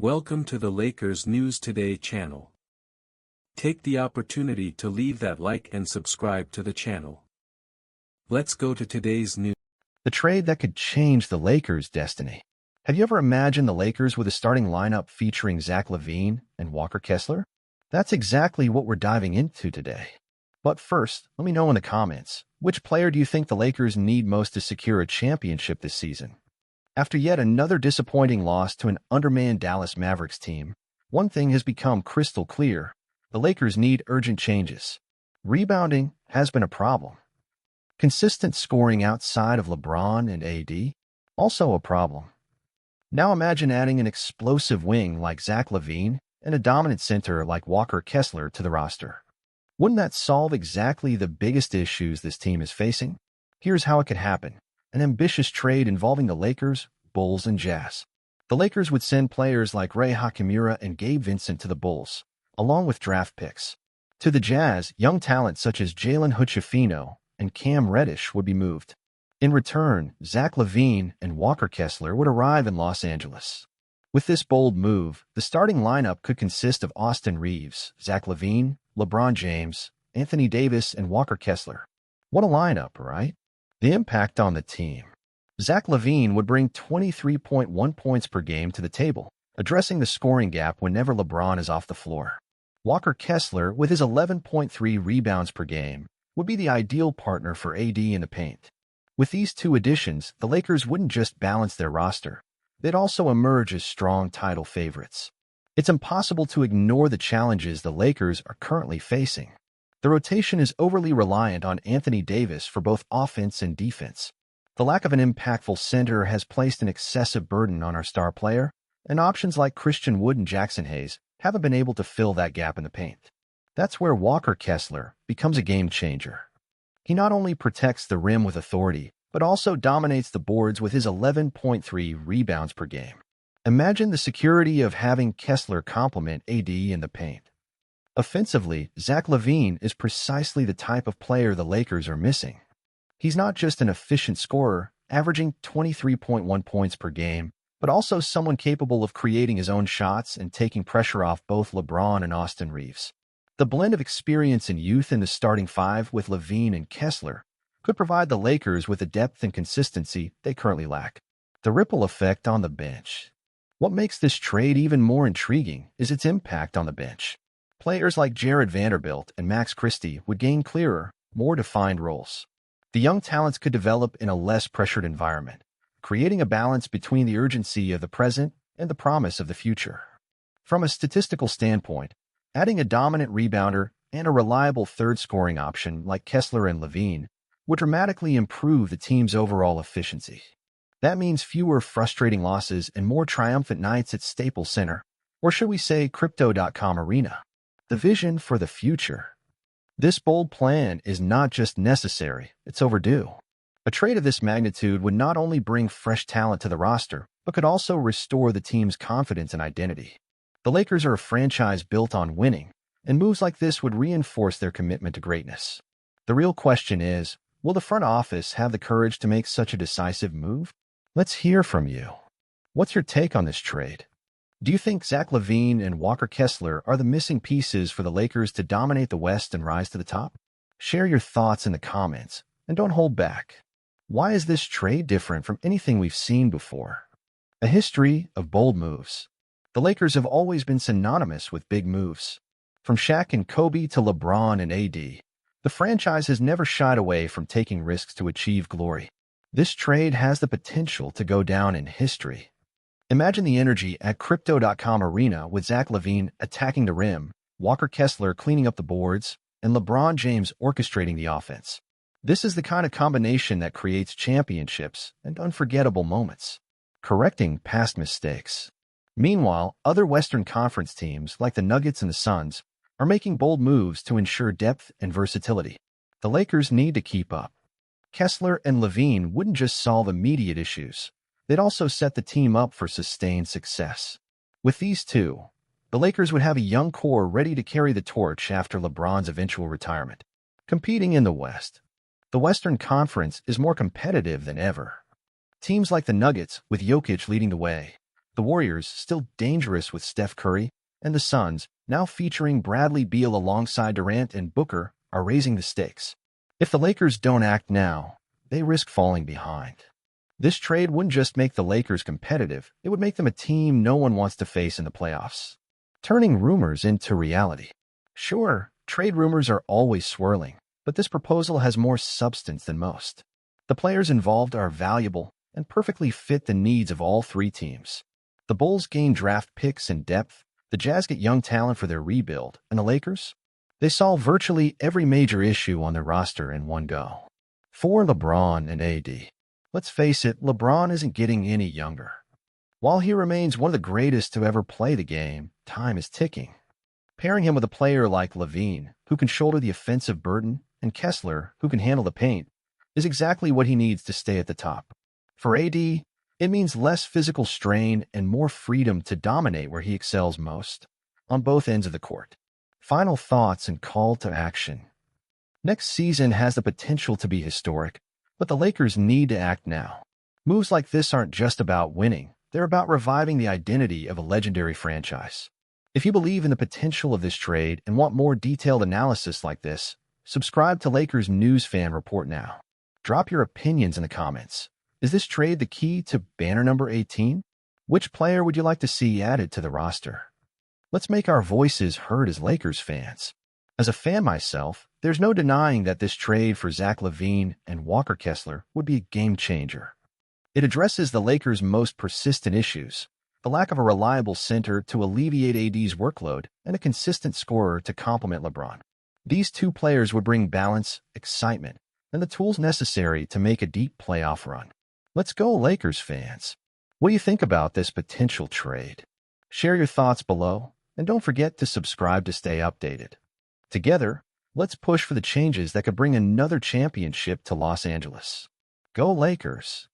Welcome to the Lakers News Today channel. Take the opportunity to leave that like and subscribe to the channel. Let's go to today's news. The trade that could change the Lakers' destiny. Have you ever imagined the Lakers with a starting lineup featuring Zach LaVine and Walker Kessler? That's exactly what we're diving into today. But first, let me know in the comments, which player do you think the Lakers need most to secure a championship this season? After yet another disappointing loss to an undermanned Dallas Mavericks team, one thing has become crystal clear. The Lakers need urgent changes. Rebounding has been a problem. Consistent scoring outside of LeBron and AD, also a problem. Now imagine adding an explosive wing like Zach LaVine and a dominant center like Walker Kessler to the roster. Wouldn't that solve exactly the biggest issues this team is facing? Here's how it could happen. An ambitious trade involving the Lakers, Bulls, and Jazz. The Lakers would send players like Rui Hachimura and Gabe Vincent to the Bulls, along with draft picks. To the Jazz, young talent such as Jalen Hood-Schifino and Cam Reddish would be moved. In return, Zach LaVine and Walker Kessler would arrive in Los Angeles. With this bold move, the starting lineup could consist of Austin Reeves, Zach LaVine, LeBron James, Anthony Davis, and Walker Kessler. What a lineup, right? The impact on the team. Zach LaVine would bring 23.1 points per game to the table, addressing the scoring gap whenever LeBron is off the floor. Walker Kessler, with his 11.3 rebounds per game, would be the ideal partner for AD in the paint. With these two additions, the Lakers wouldn't just balance their roster, they'd also emerge as strong title favorites. It's impossible to ignore the challenges the Lakers are currently facing. The rotation is overly reliant on Anthony Davis for both offense and defense. The lack of an impactful center has placed an excessive burden on our star player, and options like Christian Wood and Jackson Hayes haven't been able to fill that gap in the paint. That's where Walker Kessler becomes a game changer. He not only protects the rim with authority, but also dominates the boards with his 11.3 rebounds per game. Imagine the security of having Kessler complement AD in the paint. Offensively, Zach LaVine is precisely the type of player the Lakers are missing. He's not just an efficient scorer, averaging 23.1 points per game, but also someone capable of creating his own shots and taking pressure off both LeBron and Austin Reeves. The blend of experience and youth in the starting five with LaVine and Kessler could provide the Lakers with the depth and consistency they currently lack. The ripple effect on the bench. What makes this trade even more intriguing is its impact on the bench. Players like Jared Vanderbilt and Max Christie would gain clearer, more defined roles. The young talents could develop in a less pressured environment, creating a balance between the urgency of the present and the promise of the future. From a statistical standpoint, adding a dominant rebounder and a reliable third scoring option like Kessler and LaVine would dramatically improve the team's overall efficiency. That means fewer frustrating losses and more triumphant nights at Staples Center, or should we say Crypto.com Arena. The vision for the future. This bold plan is not just necessary, it's overdue. A trade of this magnitude would not only bring fresh talent to the roster, but could also restore the team's confidence and identity. The Lakers are a franchise built on winning, and moves like this would reinforce their commitment to greatness. The real question is, will the front office have the courage to make such a decisive move? Let's hear from you. What's your take on this trade? Do you think Zach LaVine and Walker Kessler are the missing pieces for the Lakers to dominate the West and rise to the top? Share your thoughts in the comments, and don't hold back. Why is this trade different from anything we've seen before? A history of bold moves. The Lakers have always been synonymous with big moves. From Shaq and Kobe to LeBron and AD, the franchise has never shied away from taking risks to achieve glory. This trade has the potential to go down in history. Imagine the energy at Crypto.com Arena with Zach LaVine attacking the rim, Walker Kessler cleaning up the boards, and LeBron James orchestrating the offense. This is the kind of combination that creates championships and unforgettable moments, correcting past mistakes. Meanwhile, other Western Conference teams like the Nuggets and the Suns are making bold moves to ensure depth and versatility. The Lakers need to keep up. Kessler and LaVine wouldn't just solve immediate issues. They'd also set the team up for sustained success. With these two, the Lakers would have a young core ready to carry the torch after LeBron's eventual retirement. Competing in the West. The Western Conference is more competitive than ever. Teams like the Nuggets, with Jokic leading the way, The Warriors, still dangerous with Steph Curry, and the Suns, now featuring Bradley Beal alongside Durant and Booker, are raising the stakes. If the Lakers don't act now, they risk falling behind. This trade wouldn't just make the Lakers competitive, it would make them a team no one wants to face in the playoffs. Turning rumors into reality. Sure, trade rumors are always swirling, but this proposal has more substance than most. The players involved are valuable and perfectly fit the needs of all three teams. The Bulls gain draft picks and depth, the Jazz get young talent for their rebuild, and the Lakers? They solve virtually every major issue on their roster in one go. For LeBron and AD. Let's face it, LeBron isn't getting any younger. While he remains one of the greatest to ever play the game, time is ticking. Pairing him with a player like Levine, who can shoulder the offensive burden, and Kessler, who can handle the paint, is exactly what he needs to stay at the top. For AD, it means less physical strain and more freedom to dominate where he excels most, on both ends of the court. Final thoughts and call to action. Next season has the potential to be historic, but the Lakers need to act now. Moves like this aren't just about winning, they're about reviving the identity of a legendary franchise. If you believe in the potential of this trade and want more detailed analysis like this, subscribe to Lakers News Fan Report now. Drop your opinions in the comments. Is this trade the key to banner number 18? Which player would you like to see added to the roster? Let's make our voices heard as Lakers fans. As a fan myself, there's no denying that this trade for Zach LaVine and Walker Kessler would be a game changer. It addresses the Lakers' most persistent issues, the lack of a reliable center to alleviate AD's workload and a consistent scorer to complement LeBron. These two players would bring balance, excitement, and the tools necessary to make a deep playoff run. Let's go, Lakers fans. What do you think about this potential trade? Share your thoughts below, and don't forget to subscribe to stay updated. Together, let's push for the changes that could bring another championship to Los Angeles. Go Lakers!